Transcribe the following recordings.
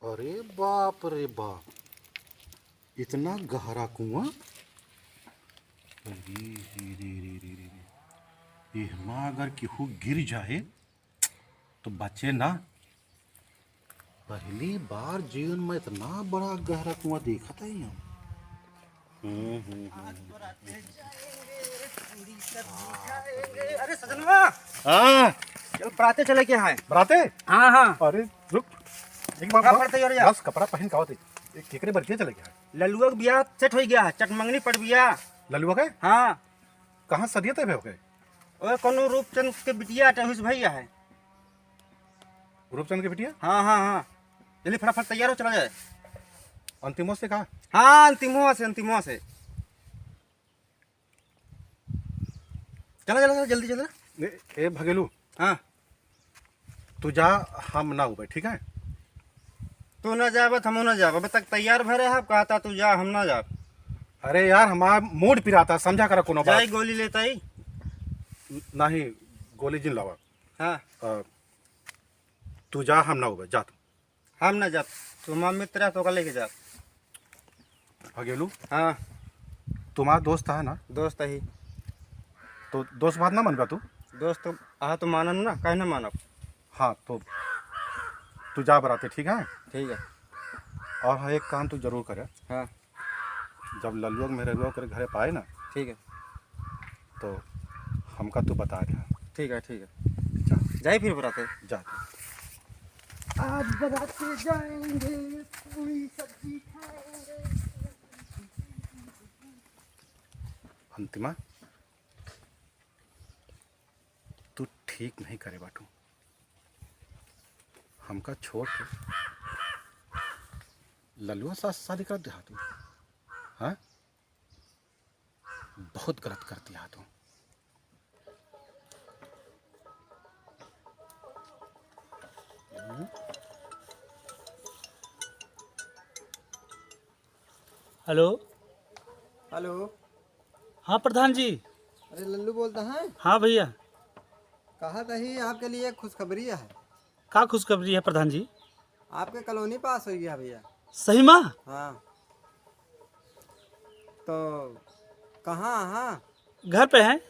अरे बाप रे बाप, इतना गहरा कुआं। अरे रे रे रे रे रे रे, इहमा अगर केहू गिर जाए तो बचे ना। पहली बार जीवन में इतना बड़ा गहरा कुआं देखा था ही हम। अरे सजनवा, हाँ चल बराते चले क्या है? बराते। हाँ हाँ, अरे रुक, एक बार कपड़ा पड़ते यार। बस कपड़ा पहन का होते एक केकरे बरके चले गया। लल्लुआ का ब्याह सेट हो गया है, चटमंगनी पड़ गया। ललुआ के हाँ, कहाँ सदियत है हो गए? ओए कोनो रूपचंद के बिटिया टहुस भैया है। रूपचंद के बिटिया। हाँ हाँ हाँ, जल्दी फटाफट तैयार हो, चला जाए। अंतिमों से कहा? हाँ, अंतिमों से चला चला चला, जल्दी चला। ए भगेलू, हाँ, तू जा, हम ना उबे, ठीक है? तू ना जा, हम ना जा, अब तक तैयार भरे है, कहता तू जा, हम ना जा। अरे यार हमारा मूड पिराता, समझा करा कोनो जाई बात गोली लेता ही। नहीं। गोली जिन लावा। हाँ, तू जा, हम ना उबे, जा तू। हम ना जा, तुम मित्र तो लेके जा। भगेलू, हाँ, तुम्हारा दोस्त है ना? दोस्त ही। तो दोस्त बात ना मनबा तू? दोस्त तो मानन ना, कहीं ना मानब। हाँ तो तू जा बराते, ठीक है? ठीक है। और हाँ, एक काम तू जरूर करे। हाँ, जब लल्लुआ मेरे लोग के घरे पाए ना, ठीक है तो हमका तू बता दे। ठीक है ठीक है, जा जाए फिर बराते। जा तू। आज बराते जाएंगे, पूरी सब्जी खाएंगे। अंतिमा, तू ठीक नहीं करे बाटू। हमका छोड़ के लल्लुआ साथ शादी कर दिया तू। हाँ, बहुत गलत कर दिया तू। हेलो। हेलो। हाँ प्रधान जी। अरे लल्लू बोलता है। हाँ भैया। कहा था आपके लिए खुशखबरी है। का खुशखबरी है प्रधान जी? आपके कॉलोनी पास हो गया भैया। सही माँ? हाँ, तो कहाँ? हाँ, घर पे हैं।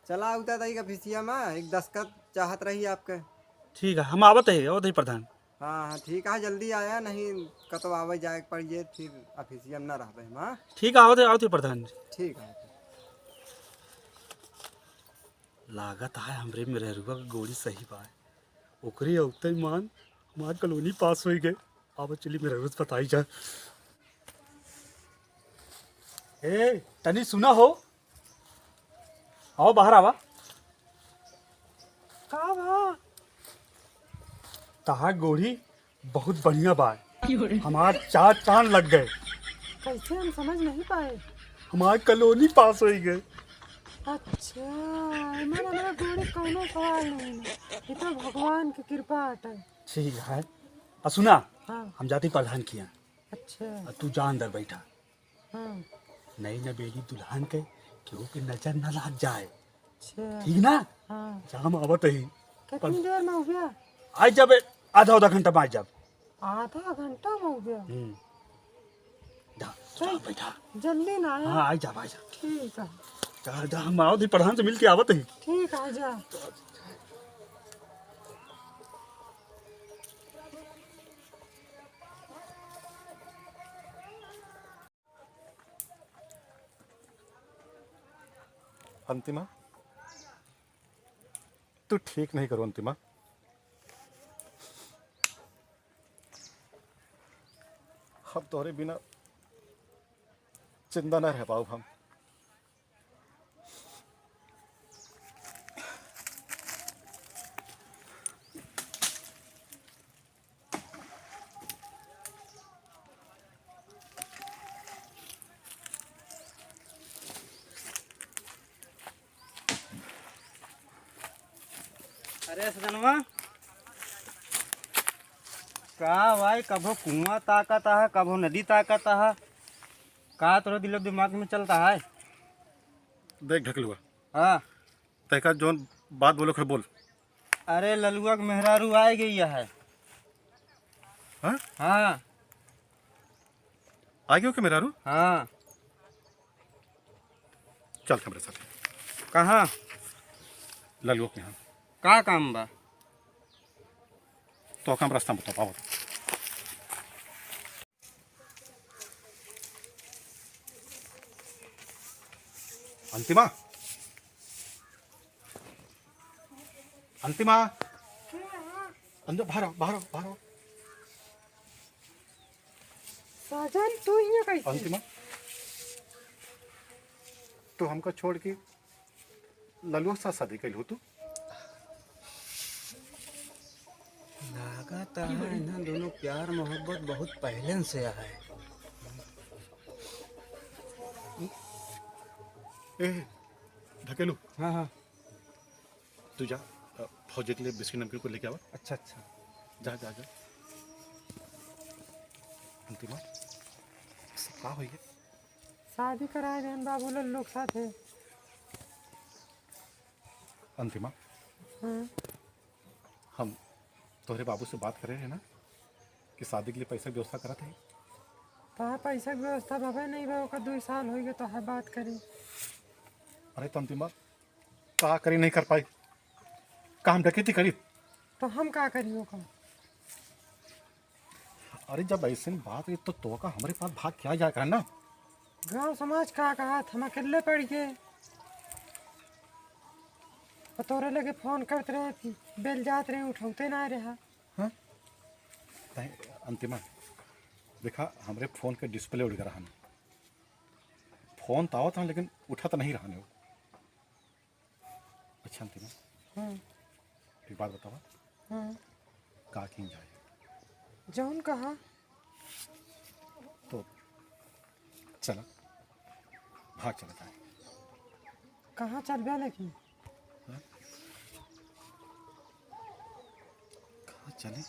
चला उतर तही का फिसिया में एक दस्खत चाहत रही आपके। ठीक है, हम आवत है और प्रधान। हाँ हाँ ठीक है, जल्दी आया, नहीं कतो आवे जाए पड़िए, फिर ऑफिसिया में ना रह। हाँ ठीक है, आवत है प्रधान जी। ठीक है। लागत है हमरे में रहरुआ का गोली सही बा। ओकरे औते मान हमार कॉलोनी पास हो गए। अब चली मेरे रोज बताई जा। ए तनी सुना हो, आओ बाहर आवा। का बा? तहार गोली बहुत बढ़िया बा, हमार चार चांद लग गए। कैसे? हम समझ नहीं पाए। हमार कॉलोनी पास हो गए। अच्छा, हमारा गोड़ी कोनो सवाल नहीं है, ये तो भगवान की कृपा है। ठीक है, सुना, हाँ। हम जाती प्रधान किया। अच्छा। तू जा अंदर बैठा। हाँ। नई नवेली दुल्हन के केहू के नजर न लग जाए, अच्छा। ठीक ना? हाँ। जाम आवत ही। कितनी देर में हो गया? आज जब आधा घंटा में आज जब। आधा घंटा में हो गया। जा जा बैठा। जल्दी ना आया। हाँ, आज जा। ठीक है। जा जा, हम आओ प्रधान से मिल के आवत ही। ठीक है, जा। अंतिमा, तू ठीक नहीं करो अंतिमा। हम तोहरे बिना जिंदा न रह पाओ हम। अरे सजनवा, का भाई, कभो कुआं ताकत है, कभो नदी ताकत है, का तोरे दिलो दिमाग में चलता है? देख ढकलुआ, हाँ। तैका जोन बात बोलो खर बोल। अरे ललुआ के मेहरारू आ गई है। हाँ हाँ आ गयो कि मेरा रू हाँ। चल मेरे साथ कहाँ? ललुआ के यहाँ का काम बा? तो काम रास्ता में बताओ। अंतिमा अंतिमा अंदर बाहर आओ बाहर आओ बाहर आओ। साजन तू ही कैसे? अंतिमा तो हमको छोड़ के ललुआ के साथ शादी कैल हो तू? लागत है ना दोनों प्यार मोहब्बत बहुत पहले से है। ए ढकेलू हाँ हाँ। तू जा फौजी के लिए बिस्किट नमकीन को लेके आवा। अच्छा अच्छा। जा जा जा। अंतिमा सब का होई है? शादी कराए देन बाबू लोग साथ है। अंतिमा हाँ हम तोहरे बाबू से बात करे हैं ना कि शादी के लिए पैसा की व्यवस्था करत है। तो पैसा की व्यवस्था बाबा नहीं बा, ओका 2 साल हो गए तो है बात करी। अरे तो अंतिमा का करी नहीं कर पाई, का हम डकैती करी? तो हम का करी ओका? अरे जब ऐसे बात हुई तो का हमारे पास भाग क्या जाया कर ना। गांव समाज का कहा हम अकेले पड़ गए। और तोरे लगे फोन करते रहे, बेल जात रहे, उठौते ना रहा। हाँ अंतिमा देखा हमारे फोन के डिस्प्ले उड़ गया, फोन तो आवत था लेकिन उठा तो नहीं रहा। अच्छा अंतिमा हाँ एक बात बतावा, हाँ का किन जाए जौन कहा तो चला भाग चला जाए। कहाँ चल गया लेकिन? कहाँ चले?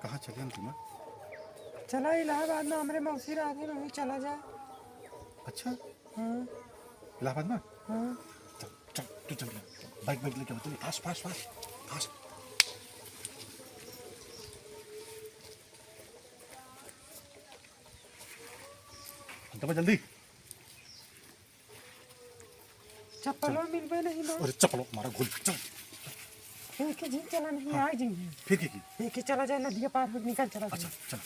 कहाँ चले अंतिमा? चला इलाहाबाद में हमारे मौसी राधे में, वहीं चला जाए। अच्छा हाँ इलाहाबाद में? हाँ चल चल तू चल बाइक बाइक लेके चल फास्ट फास्ट फास्ट फास्ट। अंतिमा जल्दी। चप्पलों मिलवे नहीं लो। अरे चप्पलों मारा घुल चल। एक ही झील चला नहीं आ जाएंगे। फिर की एक ही चला जाए, नदिया पार हो निकल चला अच्छा जाए। चल।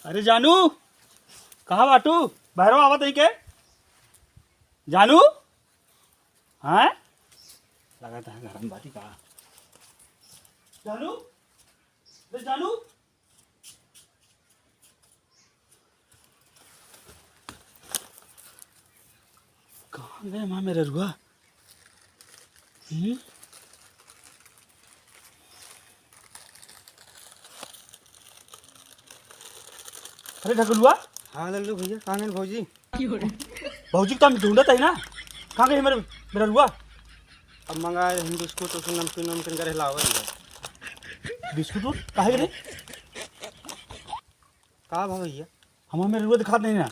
अरे जानू कहाँ बाटू? बाहरों आवत है के जानू? हाँ लगा था घर में बाटी कहा जानू? अरे जानू कहाँ गए माँ मेरे रुआ? अरे ढकलुआ हाँ लल्लू भैया, कहाँ गए भौजी? भौजी तो हम ढूंढत है ना, कहाँ गए मेरे मेरा रुआ? अब मंगाए हम बिस्कुट उसको नमकीन नमकीन करे लावा दिया। बिस्कुट काहे रे? का भा भैया? हम मेरे रुआ दिखात नहीं ना,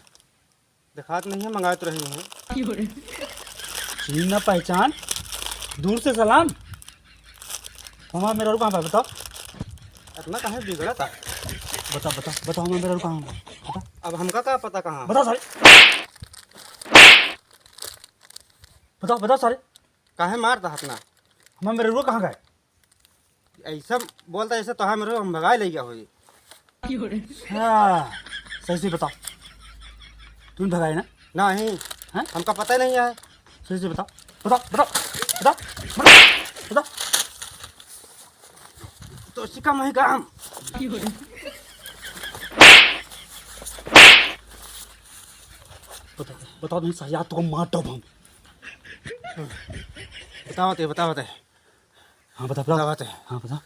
दिखात नहीं है, मंगाए तो रही हूँ। चीन ना पहचान, दूर से सलाम। हमारा मेरा रुआ कहाँ पे बताओ? इतना कहाँ बिगड़ा था? बताओ बताओ बताओ हमारा मेरा रुआ कहाँ है? बताओ अब हमका क्या पता कहाँ? बताओ सारे, बताओ बताओ सारे, काहे मारता अपना? हमारा मेरा रुआ कहाँ गए? ऐसा बोलता ऐसे तो मेरे हम भगाए ले गया होगी। हाँ सही से बताओ, तुम भगाए ना? नहीं हैं? हमका पता ही नहीं है। सही से बताओ बताओ बताओ बताओ बताओ बताओ। तो उसी का वही काम। बताओ बताओ नहीं सही याद तो मार दो हम। बताओ हाँ बताओ बताओ बताओ। हाँ बताओ।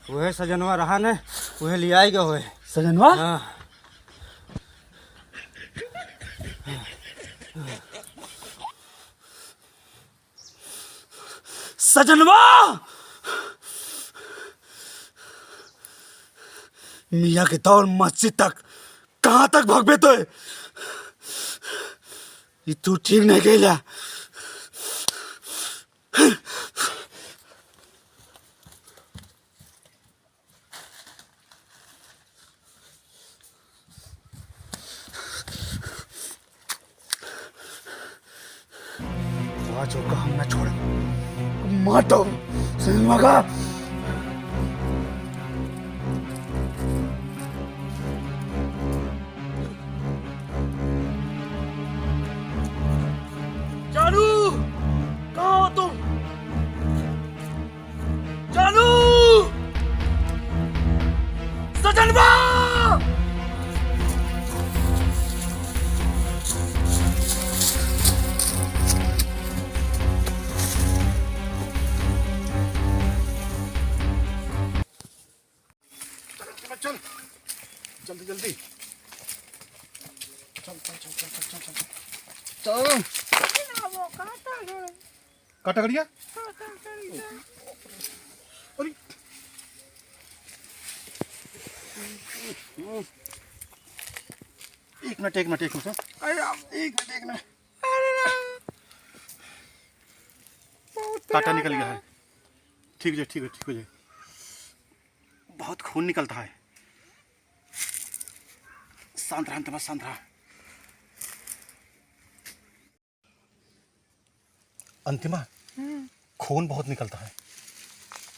वह सजनवा रहा ने, वह ले आएगा वह। सजनवा? हाँ सजनवा मियाँ के दौर मस्जिद तक कहाँ तक भगबे तो ये तू ठीक नहीं कैला। आज होगा हम ना छोड़ मार दो मगा। जानू कहाँ हो तुम? जानू सजनवा चल जल्दी जल्दी चल चल चल चल चल चल चल काटा करिया। अरे एक मिनट एक मिनट एक मिनट एक मिनट काटा निकल गया है। ठीक है ठीक है ठीक हो जाए। बहुत खून निकलता है। शांत रहा अंतिमा शांत रहा। अंतिमा खून बहुत निकलता है।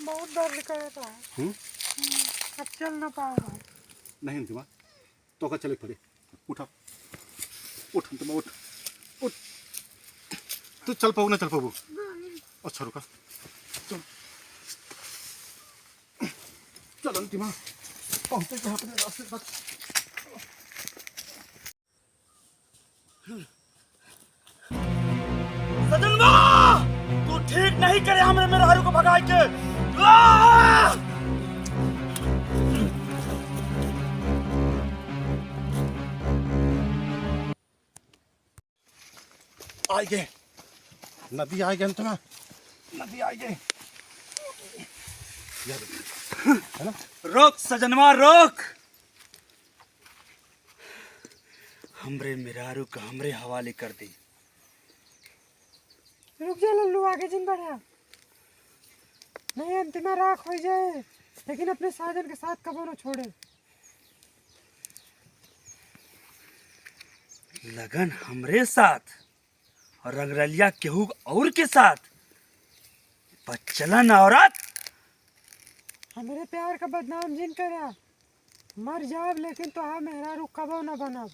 बहुत दर्द करता है। अब चल ना पाऊंगा। नहीं अंतिमा तो का चले पड़े। उठा उठ अंतिमा उठ उठ। तू चल पाओ ना चल पाओ। अच्छा रुका चल चल अंतिमा पहुंचे जहाँ अपने रास्ते तक। सजनवा तू ठीक नहीं करे हमरे मेरे हारू को भगाई के। आ! आ गए नदी आ गए अंतिमा नदी आ गए। है ना रोक सजनवा रोक। हमरे मेरारू का हमरे हवाले कर दी। रुक जा लल्लू आगे जिन बढ़ा। नहीं अंतिमा राख हो जाए लेकिन अपने साजन के साथ कबो न छोड़े। लगन हमरे साथ और रंगरलिया केहू और के साथ। बच्चलन औरत हमारे प्यार का बदनाम जिन करा। मर जाब लेकिन तो हाँ मेहरारू कबो न बनब।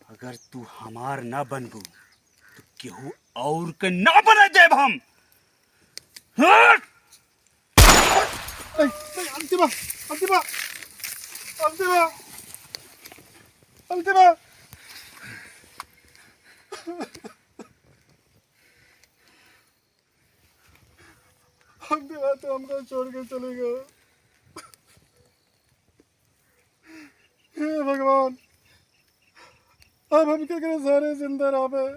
अगर तू हमार ना बनबू तो केहू और के ना बने देब हम। हाँ? नहीं अंतिमा अंतिमा अंतिमा अंतिमा अंतिमा तो हमको छोड़ के चले गए। हे भगवान अब हम क्या करें सारे जिंदा रहे।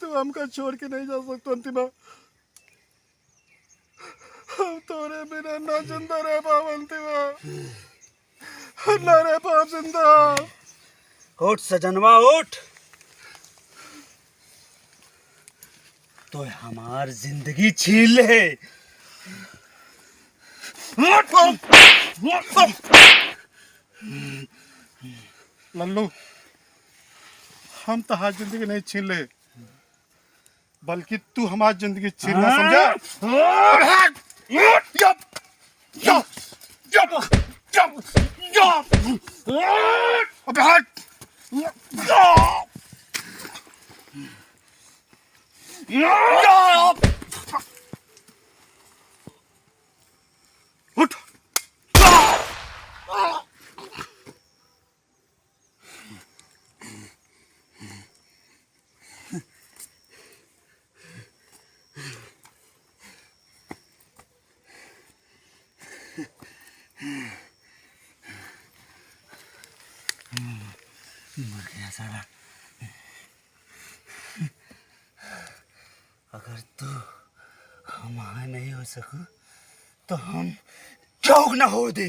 तू हमको छोड़ के नहीं जा सकता अंतिमा। हम तोरे बिना ना जिंदा रह पाओ अंतिमा ना रह पाओ जिंदा। उठ सजनवा उठ। तो हमार जिंदगी छीन ले। लल्लू हम तो हाथ जिंदगी नहीं छीन ले बल्कि तू हमारी जिंदगी छीनना समझा। अबे हट। उठ मर गया साला। अगर तू मैं नहीं हो सकूं तो हम चौक ना हो दे।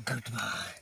Good bye.